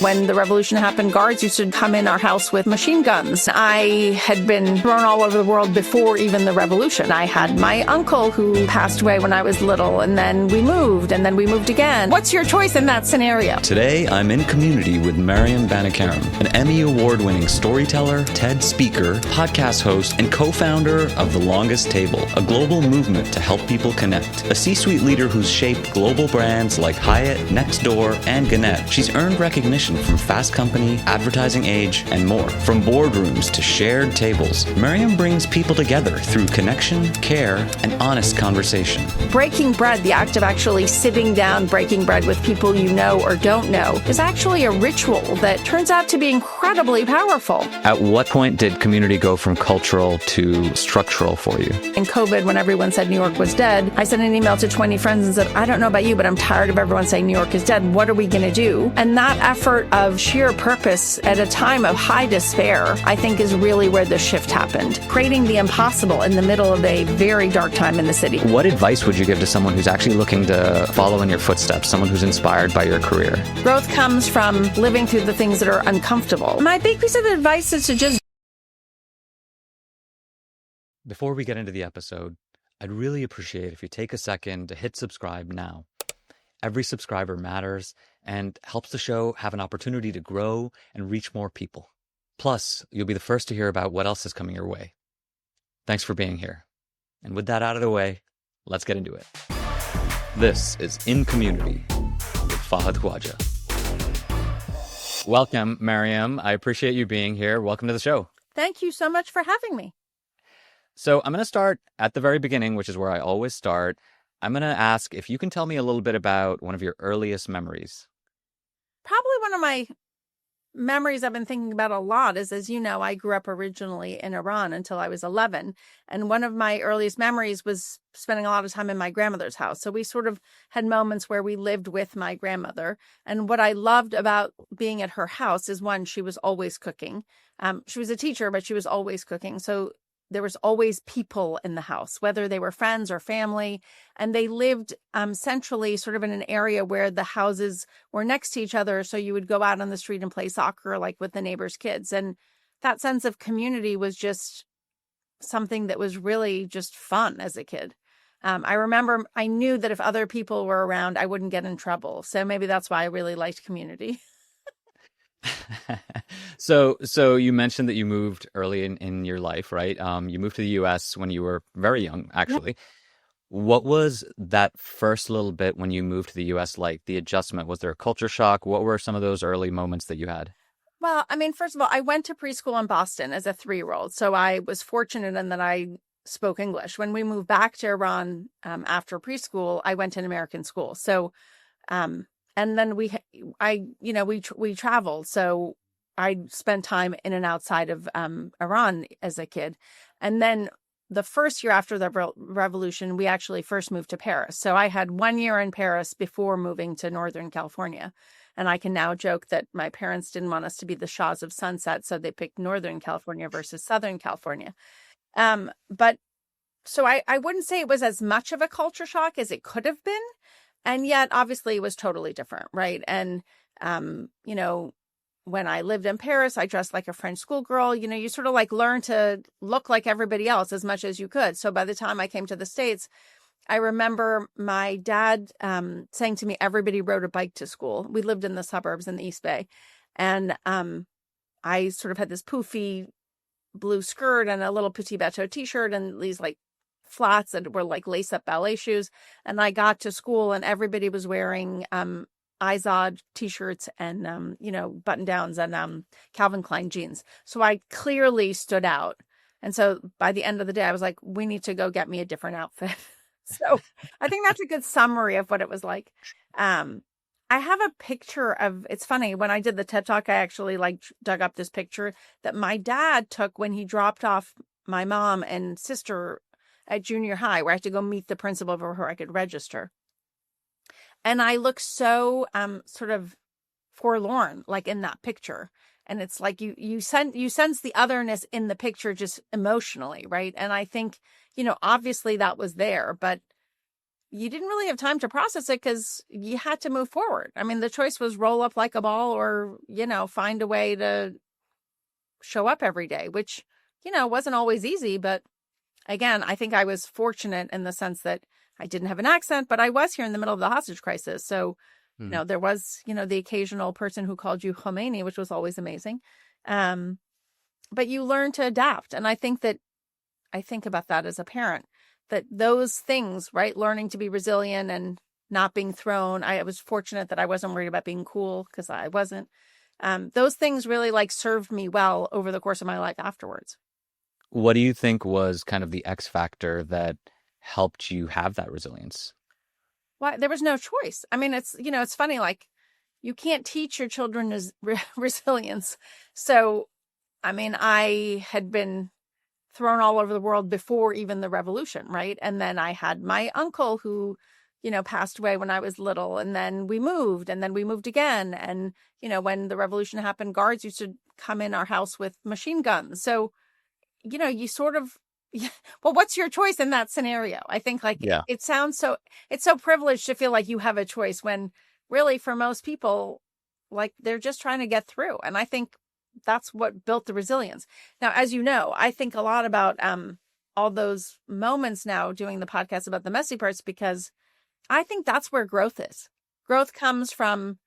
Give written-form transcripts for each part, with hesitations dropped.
When the revolution happened, guards used to come in our house with machine guns. I had been thrown all over the world before even the revolution. I had my uncle who passed away when I was little, and then we moved again. What's your choice in that scenario? Today, I'm in community with Maryam Banikarim, an Emmy Award-winning storyteller, TED speaker, podcast host, and co-founder of The Longest Table, a global movement to help people connect. A C-suite leader who's shaped global brands like Hyatt, Nextdoor, and Gannett. She's earned recognition from Fast Company, Advertising Age, and more. From boardrooms to shared tables, Maryam brings people together through connection, care, and honest conversation. Breaking bread, the act of actually sitting down, breaking bread with people you know or don't know, is actually a ritual that turns out to be incredibly powerful. At what point did community go from cultural to structural for you? In COVID, when everyone said New York was dead, I sent an email to 20 friends and said, I don't know about you, but I'm tired of everyone saying New York is dead. What are we going to do? And that effort of sheer purpose at a time of high despair, I think is really where the shift happened. Creating the impossible in the middle of a very dark time in the city. What advice would you give to someone who's actually looking to follow in your footsteps, someone who's inspired by your career? Growth comes from living through the things that are uncomfortable. My big piece of advice is to just... Before we get into the episode, I'd really appreciate if you take a second to hit subscribe now. Every subscriber matters and helps the show have an opportunity to grow and reach more people. Plus, you'll be the first to hear about what else is coming your way. Thanks for being here. And with that out of the way, let's get into it. This is In Community with Fahad. Welcome, Maryam. I appreciate you being here. Welcome to the show. Thank you so much for having me. So I'm going to start at the very beginning, which is where I always start. I'm going to ask if you can tell me a little bit about one of your earliest memories. Probably one of my memories I've been thinking about a lot is, as you know, I grew up originally in Iran until I was 11. And one of my earliest memories was spending a lot of time in my grandmother's house. So we sort of had moments where we lived with my grandmother. And what I loved about being at her house is, one, she was always cooking. She was a teacher, but she was always cooking. So there was always people in the house, whether they were friends or family, and they lived centrally sort of in an area where the houses were next to each other. So you would go out on the street and play soccer, like with the neighbors' kids. And that sense of community was just something that was really just fun as a kid. I remember I knew that if other people were around, I wouldn't get in trouble. So maybe that's why I really liked community. So you mentioned that you moved early in your life, right? You moved to the U.S. when you were very young, actually. Yep. What was that first little bit when you moved to the U.S. like, the adjustment? Was there a culture shock? What were some of those early moments that you had? Well, I mean, first of all, I went to preschool in Boston as a 3-year-old. So I was fortunate in that I spoke English. When we moved back to Iran after preschool, I went to an American school. So and then we traveled. So I spent time in and outside of Iran as a kid. And then the first year after the revolution, we actually first moved to Paris. So I had 1 year in Paris before moving to Northern California. And I can now joke that my parents didn't want us to be the Shahs of Sunset, so they picked Northern California versus Southern California. But so I wouldn't say it was as much of a culture shock as it could have been. And yet, obviously, it was totally different, right? And, when I lived in Paris, I dressed like a French schoolgirl. You sort of like learn to look like everybody else as much as you could. So by the time I came to the States, I remember my dad saying to me, everybody rode a bike to school. We lived in the suburbs in the East Bay. And I sort of had this poofy blue skirt and a little petit bateau t-shirt and these like flats that were like lace-up ballet shoes. And I got to school and everybody was wearing Izod t-shirts and, button-downs and Calvin Klein jeans. So I clearly stood out. And so by the end of the day, I was like, we need to go get me a different outfit. So I think that's a good summary of what it was like. I have a picture of, it's funny, when I did the TED Talk, I actually dug up this picture that my dad took when he dropped off my mom and sister at junior high, where I had to go meet the principal before I could register. And I look so sort of forlorn, like in that picture. And it's like you sense the otherness in the picture just emotionally, right? And I think, obviously that was there, but you didn't really have time to process it because you had to move forward. I mean, the choice was roll up like a ball or, find a way to show up every day, which, wasn't always easy. But again, I think I was fortunate in the sense that I didn't have an accent, but I was here in the middle of the hostage crisis. So, there was, the occasional person who called you Khomeini, which was always amazing. But you learn to adapt. And I think about that as a parent, that those things, right? Learning to be resilient and not being thrown. I was fortunate that I wasn't worried about being cool because I wasn't. Those things really served me well over the course of my life afterwards. What do you think was kind of the X factor that helped you have that resilience? Well, there was no choice. I mean, it's funny, you can't teach your children resilience. So, I mean, I had been thrown all over the world before even the revolution, right? And then I had my uncle who, passed away when I was little, and then we moved again. And, when the revolution happened, guards used to come in our house with machine guns. So, you sort of, well, what's your choice in that scenario? I think it's so privileged to feel like you have a choice when really for most people, they're just trying to get through. And I think that's what built the resilience. Now, as you know, I think a lot about all those moments now doing the podcast about the messy parts, because I think that's where growth is. Growth comes from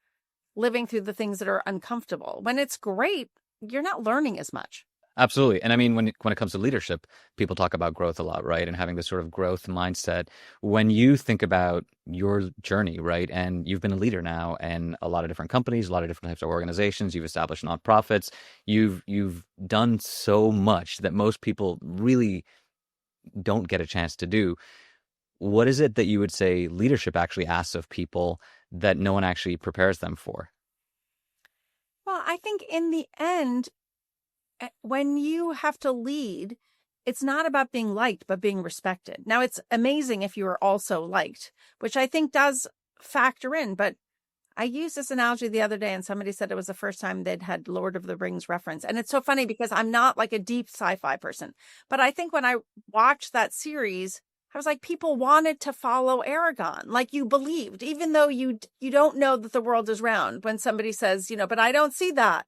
living through the things that are uncomfortable. When it's great, you're not learning as much. Absolutely. And I mean, when it comes to leadership, people talk about growth a lot, right? And having this sort of growth mindset. When you think about your journey, right? And you've been a leader now in a lot of different companies, a lot of different types of organizations. You've established nonprofits. You've done so much that most people really don't get a chance to do. What is it that you would say leadership actually asks of people that no one actually prepares them for? Well, I think in the end, when you have to lead, it's not about being liked, but being respected. Now, it's amazing if you are also liked, which I think does factor in. But I used this analogy the other day, and somebody said it was the first time they'd had Lord of the Rings reference. And it's so funny because I'm not a deep sci-fi person. But I think when I watched that series, I was like, people wanted to follow Aragon. You believed, even though you don't know that the world is round. When somebody says, but I don't see that.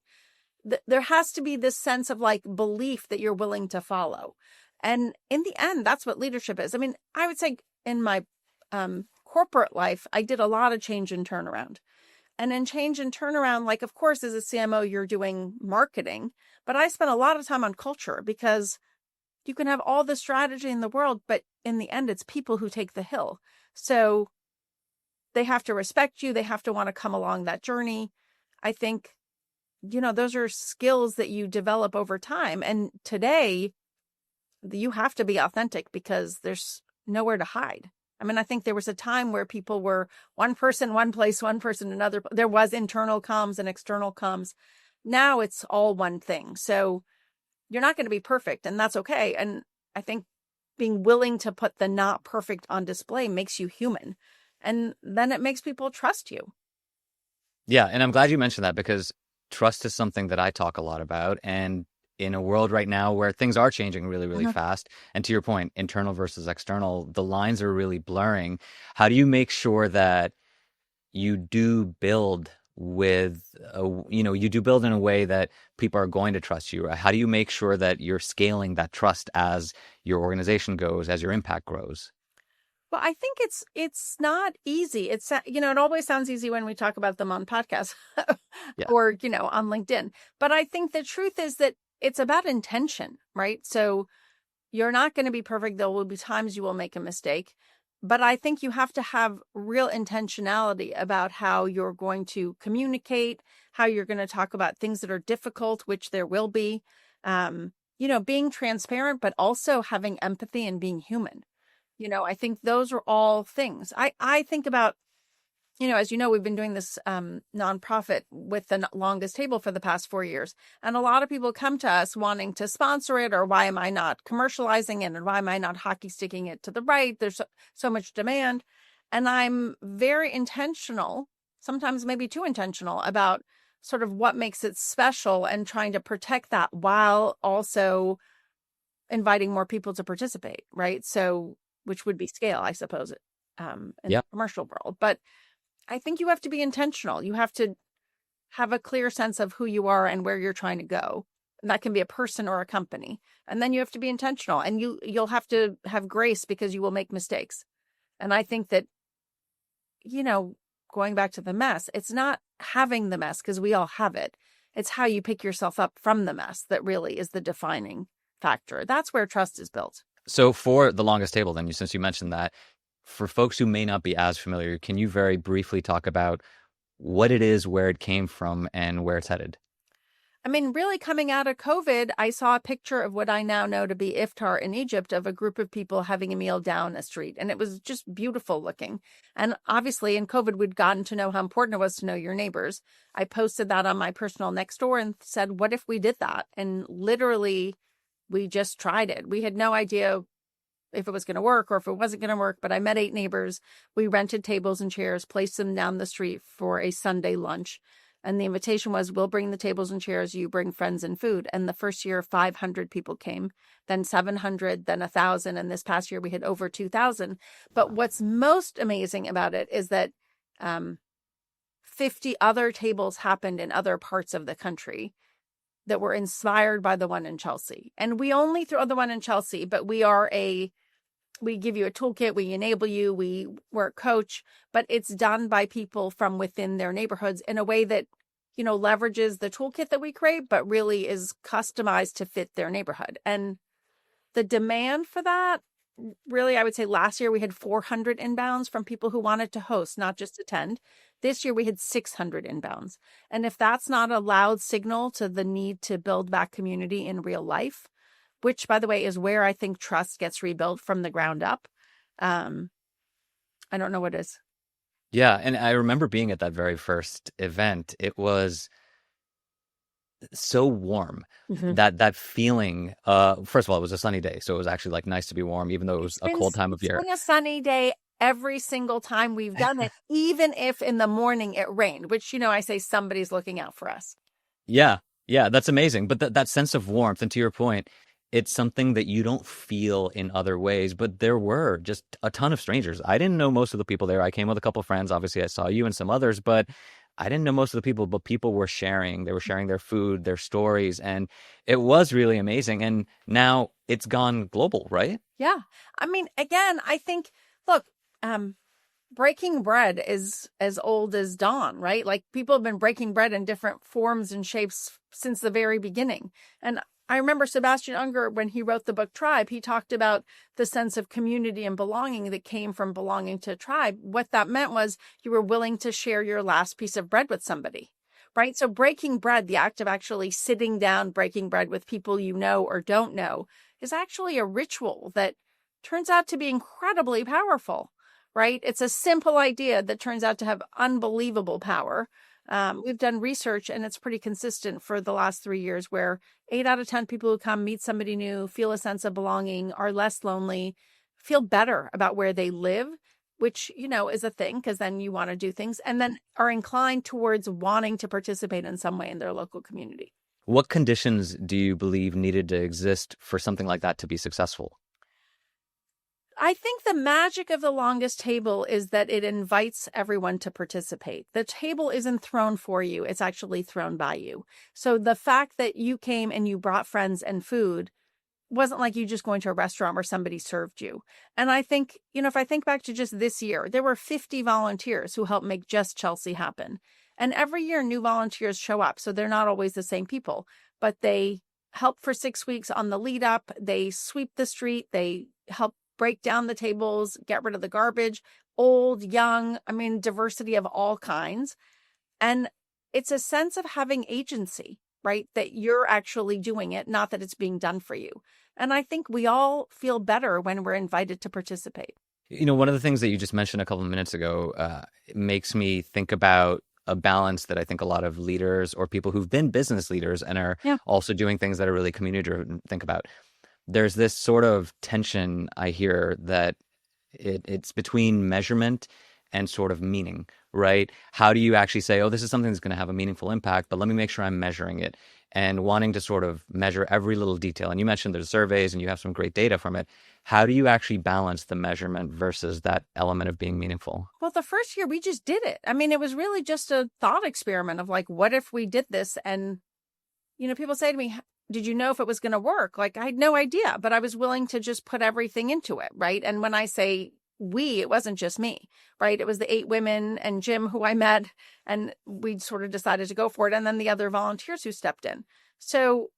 There has to be this sense of belief that you're willing to follow. And in the end, that's what leadership is. I mean, I would say in my corporate life, I did a lot of change and turnaround. And in change and turnaround, of course, as a CMO, you're doing marketing, but I spent a lot of time on culture because you can have all the strategy in the world, but in the end, it's people who take the hill. So they have to respect you. They have to want to come along that journey. I think those are skills that you develop over time. And today, you have to be authentic because there's nowhere to hide. I mean, I think there was a time where people were one person, one place, one person, another. There was internal comms and external comms. Now it's all one thing. So you're not going to be perfect, and that's okay. And I think being willing to put the not perfect on display makes you human. And then it makes people trust you. Yeah. And I'm glad you mentioned that because trust is something that I talk a lot about. And in a world right now where things are changing really, really fast, and to your point, internal versus external, the lines are really blurring. How do you make sure that you do build you do build in a way that people are going to trust you? How do you make sure that you're scaling that trust as your organization goes, as your impact grows? Well, I think it's not easy. It's, it always sounds easy when we talk about them on podcasts or, on LinkedIn. But I think the truth is that it's about intention, right? So you're not going to be perfect. There will be times you will make a mistake. But I think you have to have real intentionality about how you're going to communicate, how you're going to talk about things that are difficult, which there will be, being transparent, but also having empathy and being human. I think those are all things. I think about, as you know, we've been doing this nonprofit with the longest table for the past 4 years. And a lot of people come to us wanting to sponsor it, or why am I not commercializing it? And why am I not hockey sticking it to the right? There's so much demand. And I'm very intentional, sometimes maybe too intentional, about sort of what makes it special and trying to protect that while also inviting more people to participate, right? So, which would be scale, I suppose. in Yeah. the commercial world. But I think you have to be intentional. You have to have a clear sense of who you are and where you're trying to go. And that can be a person or a company. And then you have to be intentional, and you'll have to have grace because you will make mistakes. And I think that, going back to the mess, it's not having the mess, because we all have it. It's how you pick yourself up from the mess that really is the defining factor. That's where trust is built. So for The Longest Table, then, since you mentioned that, for folks who may not be as familiar, can you very briefly talk about what it is, where it came from, and where it's headed? I mean, really coming out of COVID, I saw a picture of what I now know to be iftar in Egypt, of a group of people having a meal down a street. And it was just beautiful looking. And obviously in COVID, we'd gotten to know how important it was to know your neighbors. I posted that on my personal Nextdoor and said, what if we did that? And literally, we just tried it. We had no idea if it was going to work or if it wasn't going to work, but I met 8 neighbors. We rented tables and chairs, placed them down the street for a Sunday lunch. And the invitation was, we'll bring the tables and chairs, you bring friends and food. And the first year, 500 people came, then 700, then 1,000. And this past year, we had over 2,000. But what's most amazing about it is that 50 other tables happened in other parts of the country that were inspired by the one in Chelsea. And we only throw the one in Chelsea, but we give you a toolkit, we enable you, we're a coach, but it's done by people from within their neighborhoods in a way that, leverages the toolkit that we create, but really is customized to fit their neighborhood. And the demand for that, really, I would say last year we had 400 inbounds from people who wanted to host, not just attend. This year we had 600 inbounds. And if that's not a loud signal to the need to build back community in real life, which, by the way, is where I think trust gets rebuilt from the ground up, I don't know what is. Yeah, and I remember being at that very first event. It was so warm. Mm-hmm. That feeling, first of all, it was a sunny day, so it was actually like nice to be warm, even though it was a cold time of year. It's been a sunny day every single time we've done it, even if in the morning it rained, which, I say somebody's looking out for us. Yeah, that's amazing. But that sense of warmth, and to your point, it's something that you don't feel in other ways. But there were just a ton of strangers. I didn't know most of the people there. I came with a couple of friends. Obviously, I saw you and some others, but I didn't know most of the people. But people were sharing. They were sharing their food, their stories, and it was really amazing. And now it's gone global, right? Yeah. I mean, again, I think, look, breaking bread is as old as dawn, right? Like, people have been breaking bread in different forms and shapes since the very beginning. And I remember Sebastian Unger, when he wrote the book Tribe, he talked about the sense of community and belonging that came from belonging to a tribe. What that meant was you were willing to share your last piece of bread with somebody, right? So breaking bread, the act of actually sitting down, breaking bread with people you know or don't know, is actually a ritual that turns out to be incredibly powerful, right? It's a simple idea that turns out to have unbelievable power. We've done research, and it's pretty consistent for the last 3 years, where 8 out of 10 people who come meet somebody new, feel a sense of belonging, are less lonely, feel better about where they live, which, is a thing, because then you want to do things, and then are inclined towards wanting to participate in some way in their local community. What conditions do you believe needed to exist for something like that to be successful? I think the magic of The Longest Table is that it invites everyone to participate. The table isn't thrown for you. It's actually thrown by you. So the fact that you came and you brought friends and food wasn't like you just going to a restaurant where somebody served you. And I think, if I think back to just this year, there were 50 volunteers who helped make Just Chelsea happen. And every year new volunteers show up. So they're not always the same people, but they help for 6 weeks on the lead up. They sweep the street. They help break down the tables, get rid of the garbage, old, young, diversity of all kinds. And it's a sense of having agency, right? That you're actually doing it, not that it's being done for you. And I think we all feel better when we're invited to participate. One of the things that you just mentioned a couple of minutes ago, it makes me think about a balance that I think a lot of leaders or people who've been business leaders and are also doing things that are really community driven think about. There's this sort of tension I hear that it's between measurement and sort of meaning, right? How do you actually say, oh, this is something that's going to have a meaningful impact, but let me make sure I'm measuring it, and wanting to sort of measure every little detail. And you mentioned there's surveys and you have some great data from it. How do you actually balance the measurement versus that element of being meaningful? Well, the first year we just did it. I mean, it was really just a thought experiment of like, what if we did this? And, people say to me, did you know if it was going to work? Like, I had no idea, but I was willing to just put everything into it, right? And when I say we, it wasn't just me, right? It was the 8 women and Jim who I met, and we sort of decided to go for it. And then the other volunteers who stepped in. So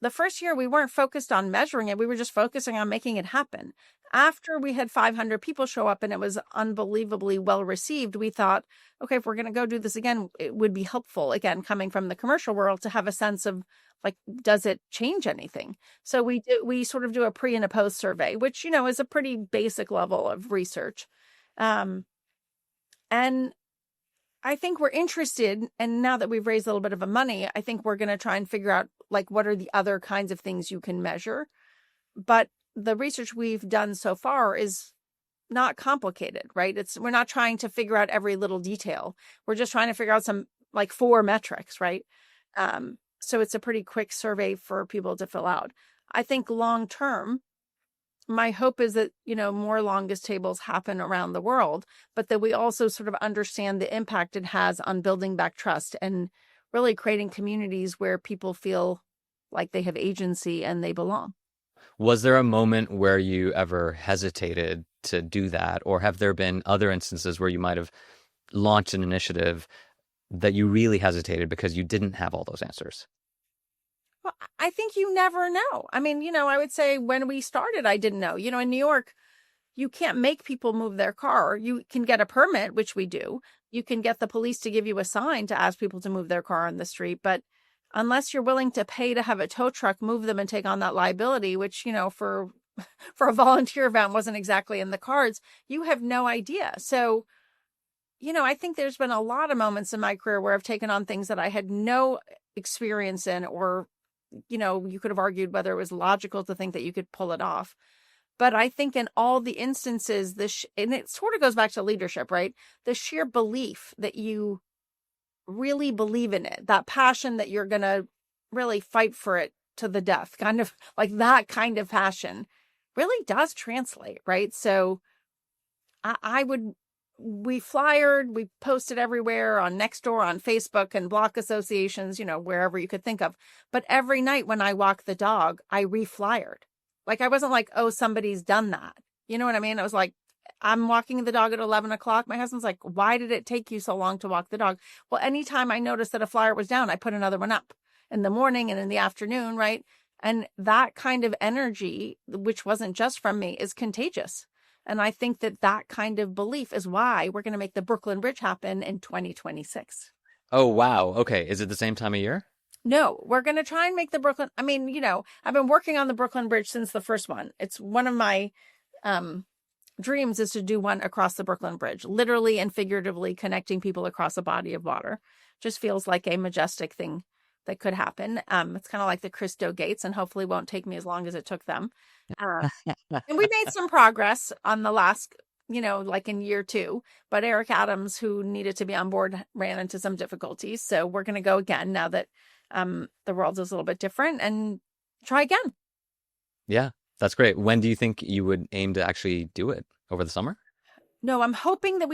the first year we weren't focused on measuring it. We were just focusing on making it happen. After we had 500 people show up and it was unbelievably well received, we thought, okay, if we're going to go do this again, it would be helpful, again, coming from the commercial world, to have a sense of like, does it change anything? So we sort of do a pre and a post survey, which, is a pretty basic level of research. And I think we're interested, and now that we've raised a little bit of money, I think we're going to try and figure out like what are the other kinds of things you can measure. But the research we've done so far is not complicated, right? We're not trying to figure out every little detail. We're just trying to figure out some like 4 metrics, right? So it's a pretty quick survey for people to fill out. I think long term, my hope is that, more longest tables happen around the world, but that we also sort of understand the impact it has on building back trust and really creating communities where people feel like they have agency and they belong. Was there a moment where you ever hesitated to do that? Or have there been other instances where you might have launched an initiative that you really hesitated because you didn't have all those answers? Well, I think you never know. I mean, I would say when we started, I didn't know. In New York, you can't make people move their car. You can get a permit, which we do. You can get the police to give you a sign to ask people to move their car on the street. But unless you're willing to pay to have a tow truck move them and take on that liability, which, for a volunteer event wasn't exactly in the cards, you have no idea. So, I think there's been a lot of moments in my career where I've taken on things that I had no experience in, or you could have argued whether it was logical to think that you could pull it off. But I think in all the instances, and it sort of goes back to leadership, right? The sheer belief that you really believe in it, that passion that you're going to really fight for it to the death, kind of like that kind of passion really does translate, right? So we flyered, we posted everywhere on Nextdoor, on Facebook, and block associations, wherever you could think of. But every night when I walk the dog, I reflyered. Like, I wasn't like, oh, somebody's done that. You know what I mean? I was like, I'm walking the dog at 11 o'clock. My husband's like, why did it take you so long to walk the dog? Well, anytime I noticed that a flyer was down, I put another one up in the morning and in the afternoon, right? And that kind of energy, which wasn't just from me, is contagious. And I think that kind of belief is why we're going to make the Brooklyn Bridge happen in 2026. Oh, wow. Okay. Is it the same time of year? No, we're going to try and make the Brooklyn. I mean, I've been working on the Brooklyn Bridge since the first one. It's one of my dreams is to do one across the Brooklyn Bridge, literally and figuratively connecting people across a body of water. Just feels like a majestic thing that could happen. It's kind of like the Christo Gates, and hopefully won't take me as long as it took them. And we made some progress on the last, like in year 2, but Eric Adams, who needed to be on board, ran into some difficulties. So we're going to go again now that the world is a little bit different, and try again. Yeah, that's great. When do you think you would aim to actually do it? Over the summer? No, I'm hoping that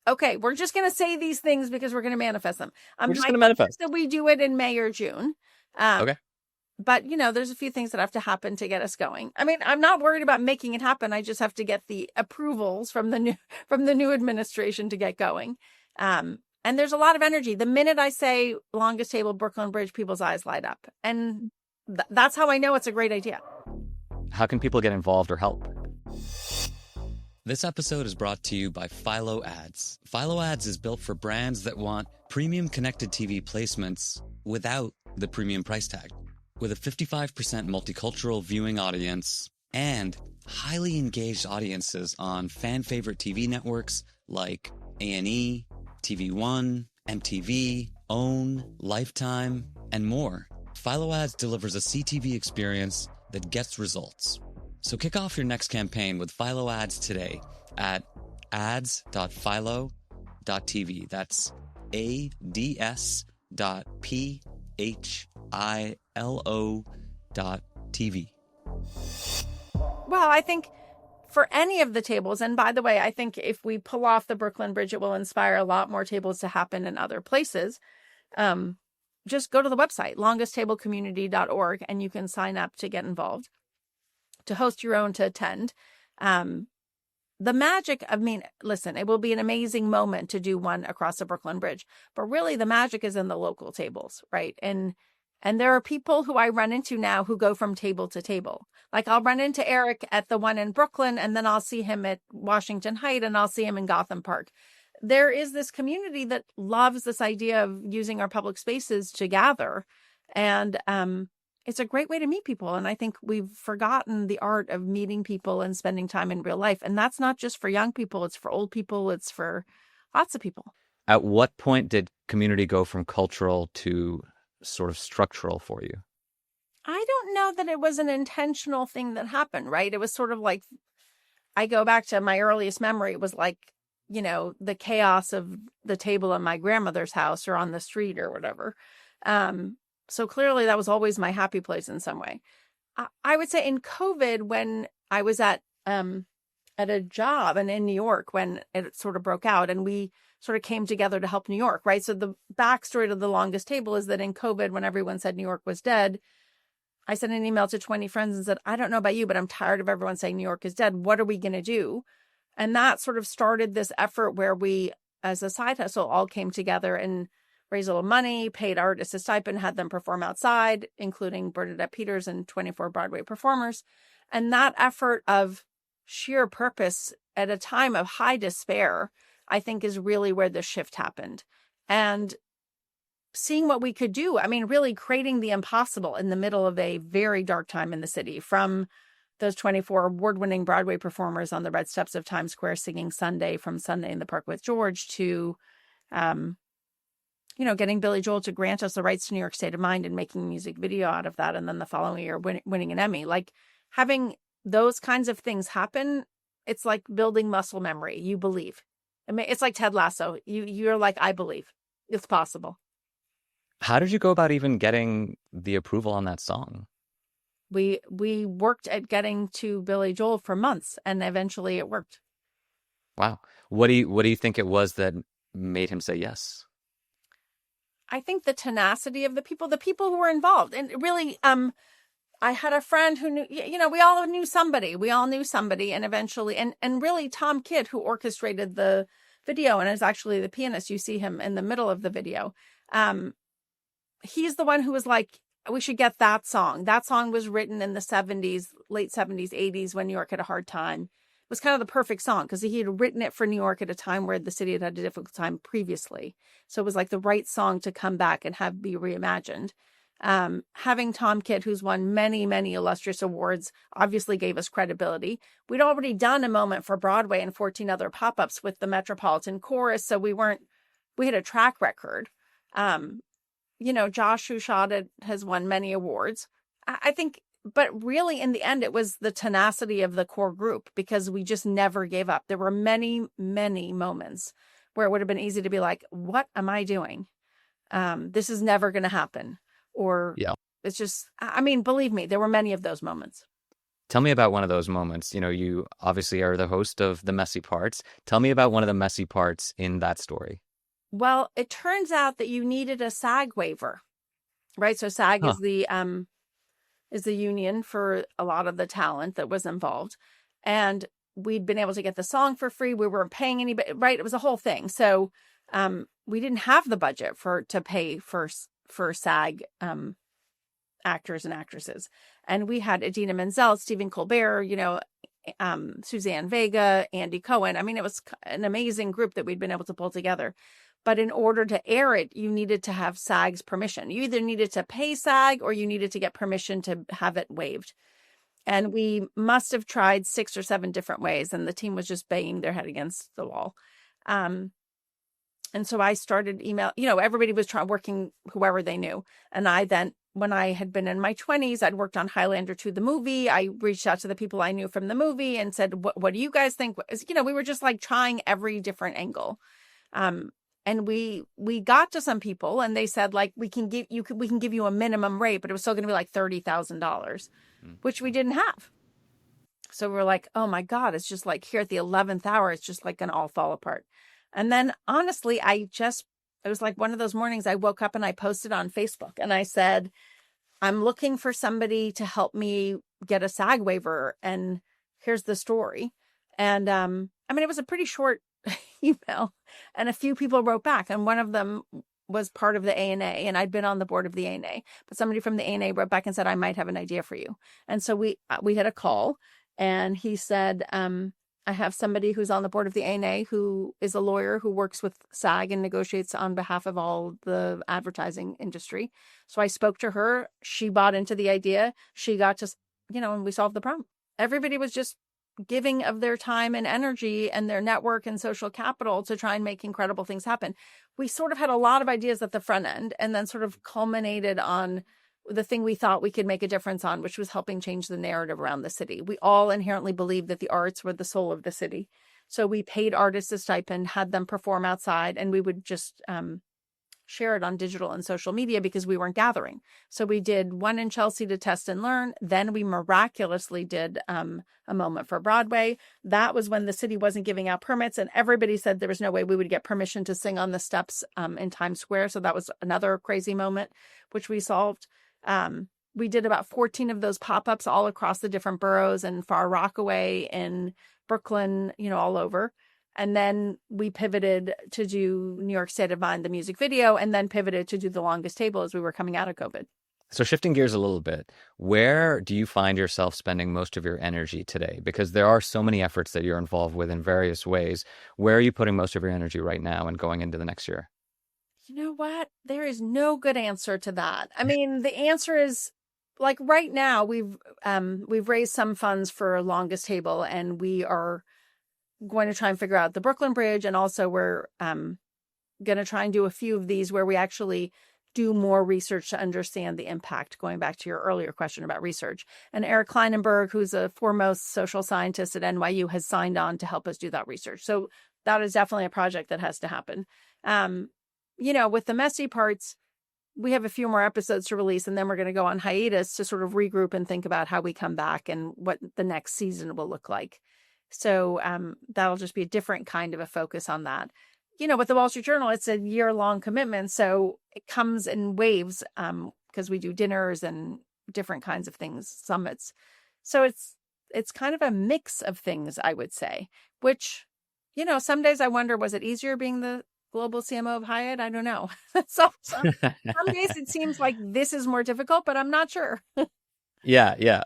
okay, we're just going to say these things because we're going to manifest them. We're just going to manifest that we do it in May or June. Okay. But, there's a few things that have to happen to get us going. I mean, I'm not worried about making it happen. I just have to get the approvals from the new administration to get going. And there's a lot of energy. The minute I say longest table, Brooklyn Bridge, people's eyes light up. And that's how I know it's a great idea. How can people get involved or help? This episode is brought to you by Philo Ads. Philo Ads is built for brands that want premium connected TV placements without the premium price tag. With a 55% multicultural viewing audience and highly engaged audiences on fan-favorite TV networks like A&E, TV One, MTV, OWN, Lifetime, and more, Philo Ads delivers a CTV experience that gets results. So kick off your next campaign with Philo Ads today at ads.philo.com. That's ads.philo.tv. Well, I think for any of the tables, and by the way, I think if we pull off the Brooklyn Bridge, it will inspire a lot more tables to happen in other places. Just go to the website, longesttablecommunity.org, and you can sign up to get involved, to host your own, to attend. The magic, listen, it will be an amazing moment to do one across the Brooklyn Bridge, but really the magic is in the local tables, right? And there are people who I run into now who go from table to table. Like I'll run into Eric at the one in Brooklyn, and then I'll see him at Washington Heights, and I'll see him in Gotham Park. There is this community that loves this idea of using our public spaces to gather. And it's a great way to meet people. And I think we've forgotten the art of meeting people and spending time in real life. And that's not just for young people. It's for old people. It's for lots of people. At what point did community go from cultural to sort of structural for you? I don't know that it was an intentional thing that happened, right? It was sort of like, I go back to my earliest memory. It was like, the chaos of the table in my grandmother's house or on the street or whatever. So clearly that was always my happy place in some way. I would say in COVID, when I was at a job and in New York, when it sort of broke out and we sort of came together to help New York, right? So the backstory to the longest table is that in COVID, when everyone said New York was dead, I sent an email to 20 friends and said, I don't know about you, but I'm tired of everyone saying New York is dead. What are we going to do? And that sort of started this effort where we, as a side hustle, all came together and raised a little money, paid artists a stipend, had them perform outside, including Bernadette Peters and 24 Broadway performers. And that effort of sheer purpose at a time of high despair, I think, is really where the shift happened. And seeing what we could do, really creating the impossible in the middle of a very dark time in the city, from those 24 award-winning Broadway performers on the red steps of Times Square singing Sunday from Sunday in the Park with George to, getting Billy Joel to grant us the rights to New York State of Mind and making a music video out of that. And then the following year, winning an Emmy. Like having those kinds of things happen, it's like building muscle memory. You believe. It's like Ted Lasso. You're like, I believe it's possible. How did you go about even getting the approval on that song? We worked at getting to Billy Joel for months, and eventually it worked. Wow. What do you think it was that made him say yes? I think the tenacity of the people who were involved. And really, I had a friend who knew, we all knew somebody. And eventually, and really Tom Kidd, who orchestrated the video and is actually the pianist. You see him in the middle of the video. He's the one who was like, we should get that song. That song was written in the 70s, late 70s, 80s, when New York had a hard time. It was kind of the perfect song because he had written it for New York at a time where the city had had a difficult time previously. So it was like the right song to come back and have be reimagined. Having Tom Kidd, who's won many, many illustrious awards, obviously gave us credibility. We'd already done a moment for Broadway and 14 other pop-ups with the Metropolitan Chorus. So we had a track record. Josh, who shot it, has won many awards. I think, but really in the end, it was the tenacity of the core group because we just never gave up. There were many, many moments where it would have been easy to be like, what am I doing? This is never going to happen. Or it's just, believe me, there were many of those moments. Tell me about one of those moments. You obviously are the host of The Messy Parts. Tell me about one of the messy parts in that story. Well, it turns out that you needed a SAG waiver, right? So SAG is the union for a lot of the talent that was involved. And we'd been able to get the song for free. We weren't paying anybody, right? It was a whole thing. So we didn't have the budget to pay for SAG actors and actresses. And we had Idina Menzel, Stephen Colbert, Suzanne Vega, Andy Cohen. It was an amazing group that we'd been able to pull together. But in order to air it, you needed to have SAG's permission. You either needed to pay SAG or you needed to get permission to have it waived. And we must have tried 6 or 7 different ways. And the team was just banging their head against the wall. And so I started everybody was working whoever they knew. And I then, when I had been in my 20s, I'd worked on Highlander 2, the movie. I reached out to the people I knew from the movie and said, what do you guys think? We were just like trying every different angle. And we got to some people and they said, like, we can give you a minimum rate, but it was still going to be like $30,000, which we didn't have. So we're like, oh my God, it's just like here at the 11th hour, it's just like going to all fall apart. And then honestly, it was like one of those mornings I woke up and I posted on Facebook and I said, I'm looking for somebody to help me get a SAG waiver. And here's the story. And I mean, it was a pretty short email and a few people wrote back. And one of them was part of the ANA and I'd been on the board of the ANA, but somebody from the ANA wrote back and said, I might have an idea for you. And so we had a call and he said, I have somebody who's on the board of the ANA who is a lawyer who works with SAG and negotiates on behalf of all the advertising industry. So I spoke to her. She bought into the idea. She got to, and we solved the problem. Everybody was just giving of their time and energy and their network and social capital to try and make incredible things happen. We sort of had a lot of ideas at the front end and then sort of culminated on the thing we thought we could make a difference on, which was helping change the narrative around the city. We all inherently believed that the arts were the soul of the city. So we paid artists a stipend, had them perform outside, and we would just share it on digital and social media because we weren't gathering. So we did one in Chelsea to test and learn. Then we miraculously did a moment for Broadway. That was when the city wasn't giving out permits and everybody said there was no way we would get permission to sing on the steps in Times Square. So that was another crazy moment, which we solved. We did about 14 of those pop-ups all across the different boroughs and Far Rockaway in Brooklyn, all over. And then we pivoted to do New York State of Mind, the music video, and then pivoted to do The Longest Table as we were coming out of COVID. So shifting gears a little bit, where do you find yourself spending most of your energy today? Because there are so many efforts that you're involved with in various ways. Where are you putting most of your energy right now and going into the next year? You know what? There is no good answer to that. I mean, the answer is like right now we've raised some funds for Longest Table and we are going to try and figure out the Brooklyn Bridge. And also we're going to try and do a few of these where we actually do more research to understand the impact, going back to your earlier question about research. And Eric Kleinenberg, who's a foremost social scientist at NYU, has signed on to help us do that research. So that is definitely a project that has to happen. With the messy parts, we have a few more episodes to release, and then we're going to go on hiatus to sort of regroup and think about how we come back and what the next season will look like. So that'll just be a different kind of a focus on that. With the Wall Street Journal, it's a year-long commitment. So it comes in waves because we do dinners and different kinds of things, summits. So it's kind of a mix of things, I would say, which, some days I wonder, was it easier being the global CMO of Hyatt? I don't know. So some days it seems like this is more difficult, but I'm not sure. Yeah.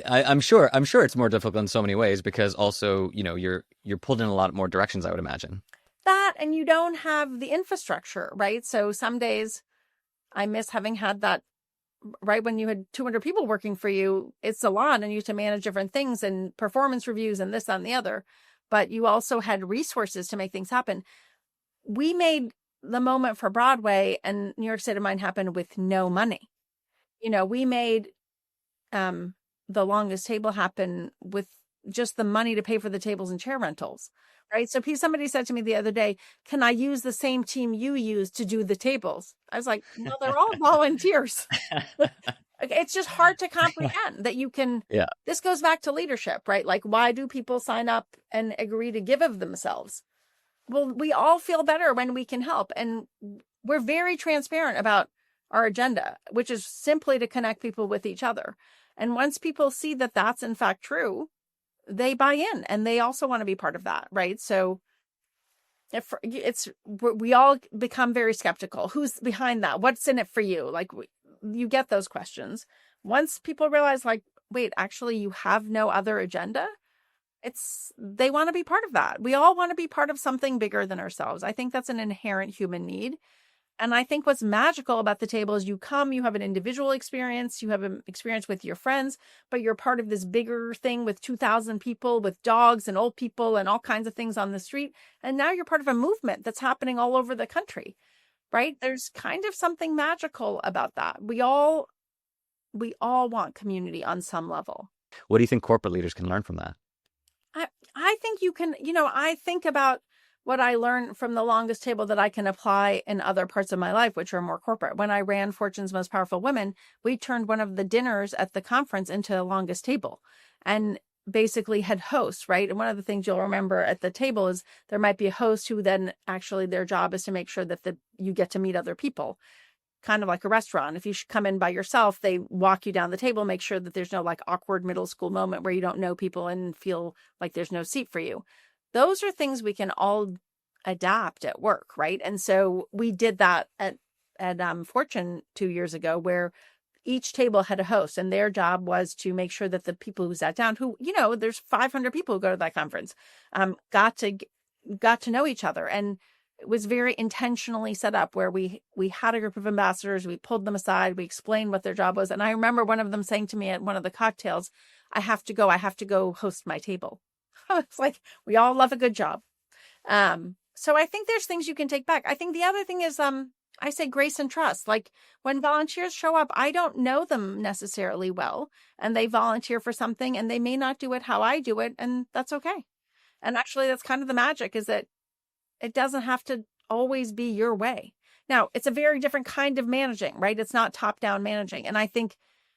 I'm sure it's more difficult in so many ways because also, you're pulled in a lot more directions, I would imagine. That, and you don't have the infrastructure, right? So some days I miss having had that, right? When you had 200 people working for you, it's a lot and you have to manage different things and performance reviews and this, that, and the other. But you also had resources to make things happen. We made the moment for Broadway and New York State of Mind happen with no money. We made The Longest Table happen with just the money to pay for the tables and chair rentals, right? So somebody said to me the other day, can I use the same team you use to do the tables? I was like, no, they're all volunteers. It's just hard to comprehend that you can, This goes back to leadership, right? Like, why do people sign up and agree to give of themselves? Well, we all feel better when we can help. And we're very transparent about our agenda, which is simply to connect people with each other. And once people see that that's in fact true, they buy in and they also want to be part of that, right? So we all become very skeptical. Who's behind that? What's in it for you? Like you get those questions. Once people realize like, wait, actually you have no other agenda. They want to be part of that. We all want to be part of something bigger than ourselves. I think that's an inherent human need. And I think what's magical about the table is you have an individual experience, you have an experience with your friends, but you're part of this bigger thing with 2,000 people, with dogs and old people and all kinds of things on the street. And now you're part of a movement that's happening all over the country, right? There's kind of something magical about that. We all want community on some level. What do you think corporate leaders can learn from that? I think you can, I think about what I learned from the longest table that I can apply in other parts of my life, which are more corporate. When I ran Fortune's Most Powerful Women, we turned one of the dinners at the conference into a longest table and basically had hosts, right? And one of the things you'll remember at the table is there might be a host who then actually their job is to make sure that you get to meet other people. Kind of like a restaurant. If you should come in by yourself, they walk you down the table, make sure that there's no like awkward middle school moment where you don't know people and feel like there's no seat for you. Those are things we can all adapt at work, right? And so we did that at Fortune 2 years ago, where each table had a host, and their job was to make sure that the people who sat down, who, you know, there's 500 people who go to that conference, got to know each other. And it was very intentionally set up where we had a group of ambassadors, we pulled them aside, we explained what their job was. And I remember one of them saying to me at one of the cocktails, I have to go host my table. It's like, we all love a good job. So I think there's things you can take back. I think the other thing is, I say grace and trust. Like when volunteers show up, I don't know them necessarily well, and they volunteer for something and they may not do it how I do it. And that's okay. And actually that's kind of the magic, is that it doesn't have to always be your way. Now, it's a very different kind of managing, right? It's not top-down managing. And I think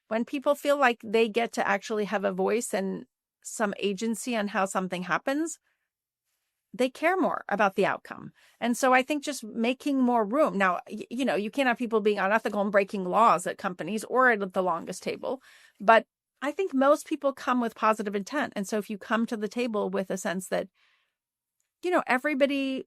when people feel like they get to actually have a voice and some agency on how something happens, they care more about the outcome. And so I think just making more room. Now, you know, you can't have people being unethical and breaking laws at companies or at the longest table. But I think most people come with positive intent. And so if you come to the table with a sense that, you know, everybody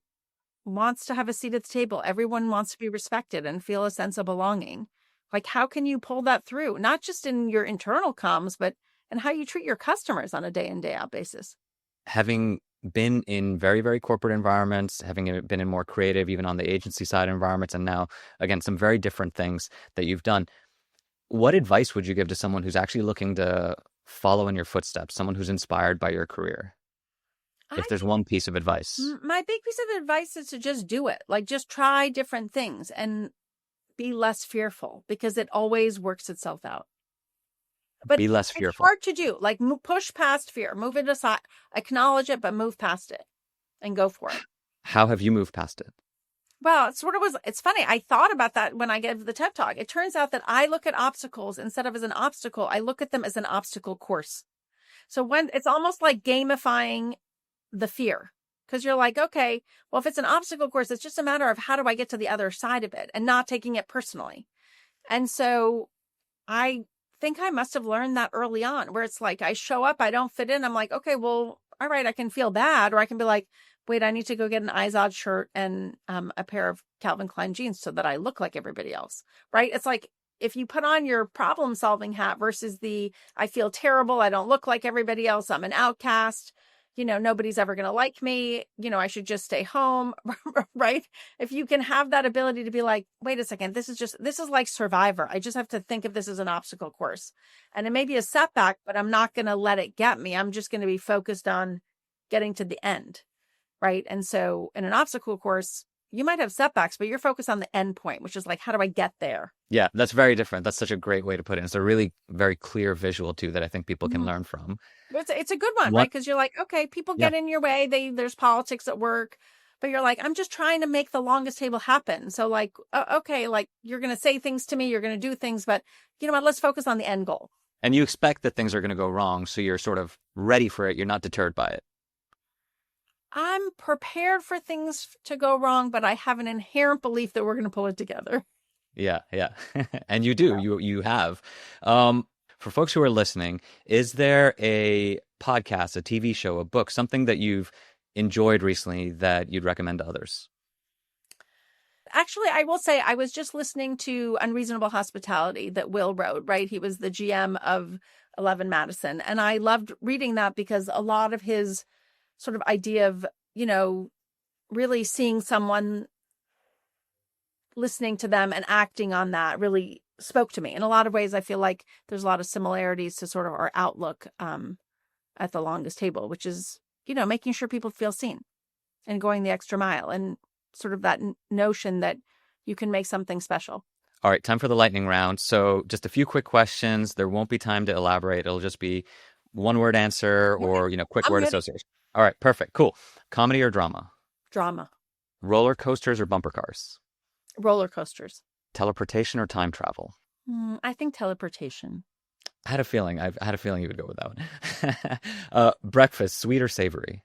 wants to have a seat at the table, everyone wants to be respected and feel a sense of belonging. Like, how can you pull that through? Not just in your internal comms, but in how you treat your customers on a day in, day out basis. Having been in very, very corporate environments, having been in more creative, even on the agency side environments, and now, again, some very different things that you've done, what advice would you give to someone who's actually looking to follow in your footsteps, someone who's inspired by your career? If there's one piece of advice. My big piece of advice is to just do it. Like, just try different things and be less fearful, because it always works itself out. But be less fearful. It's hard to do. Like, push past fear, move it aside, acknowledge it, but move past it and go for it. How have you moved past it? Well, it's funny. I thought about that when I gave the TED Talk. It turns out that I look at obstacles instead of as an obstacle, I look at them as an obstacle course. So when it's almost like gamifying the fear, because you're like, okay, well, if it's an obstacle course, it's just a matter of how do I get to the other side of it and not taking it personally. And so I think I must have learned that early on, where it's like I show up, I don't fit in. I'm like, okay, well, all right, I can feel bad, or I can be like, wait, I need to go get an Izod shirt and a pair of Calvin Klein jeans so that I look like everybody else, right? It's like, if you put on your problem solving hat versus I feel terrible, I don't look like everybody else, I'm an outcast, you know, nobody's ever going to like me, you know, I should just stay home, right? If you can have that ability to be like, wait a second, this is like Survivor. I just have to think of this as an obstacle course. And it may be a setback, but I'm not going to let it get me. I'm just going to be focused on getting to the end, right? And so in an obstacle course, you might have setbacks, but you're focused on the end point, which is like, how do I get there? Yeah, that's very different. That's such a great way to put it. It's a really very clear visual too that I think people can learn from. It's a good one, right? Because you're like, okay, people get in your way. There's politics at work, but you're like, I'm just trying to make the longest table happen. So like, okay, like you're going to say things to me, you're going to do things, but you know what? Let's focus on the end goal. And you expect that things are going to go wrong, so you're sort of ready for it. You're not deterred by it. I'm prepared for things to go wrong, but I have an inherent belief that we're going to pull it together. Yeah. And you do. Yeah. You have. For folks who are listening, is there a podcast, a TV show, a book, something that you've enjoyed recently that you'd recommend to others? Actually, I will say I was just listening to Unreasonable Hospitality that Will wrote, right? He was the GM of 11 Madison. And I loved reading that because a lot of his sort of idea of, you know, really seeing someone, listening to them and acting on that really spoke to me. In a lot of ways, I feel like there's a lot of similarities to sort of our outlook at the longest table, which is, you know, making sure people feel seen and going the extra mile and sort of that notion that you can make something special. All right, time for the lightning round. So just a few quick questions. There won't be time to elaborate. It'll just be one word answer or, you know, quick word association. All right, perfect. Cool. Comedy or drama? Drama. Roller coasters or bumper cars? Roller coasters. Teleportation or time travel? I think teleportation. I had a feeling you would go with that one. Breakfast, sweet or savory?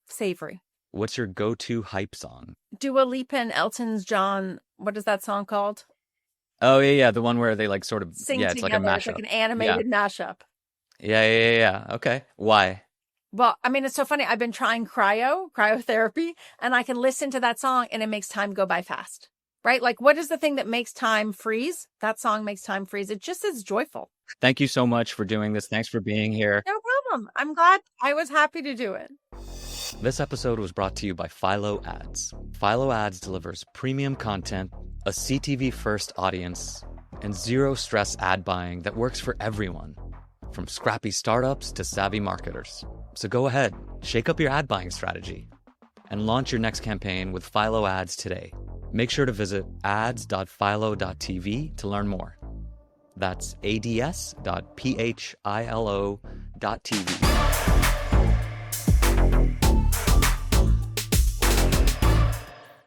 Savory. What's your go-to hype song? Dua Lipa and Elton John. What is that song called? Oh, yeah. The one where they like sort of Sing it's together. like a mashup. It's like an animated mashup. Yeah. Okay. Why? Well, I mean, it's so funny. I've been trying cryotherapy, and I can listen to that song and it makes time go by fast, right? Like, what is the thing that makes time freeze? That song makes time freeze. It just is joyful. Thank you so much for doing this. Thanks for being here. No problem. I'm glad. I was happy to do it. This episode was brought to you by Philo Ads. Philo Ads delivers premium content, a CTV first audience, and zero stress ad buying that works for everyone, from scrappy startups to savvy marketers. So go ahead, shake up your ad buying strategy and launch your next campaign with Philo Ads today. Make sure to visit ads.philo.tv to learn more. That's ads.philo.tv.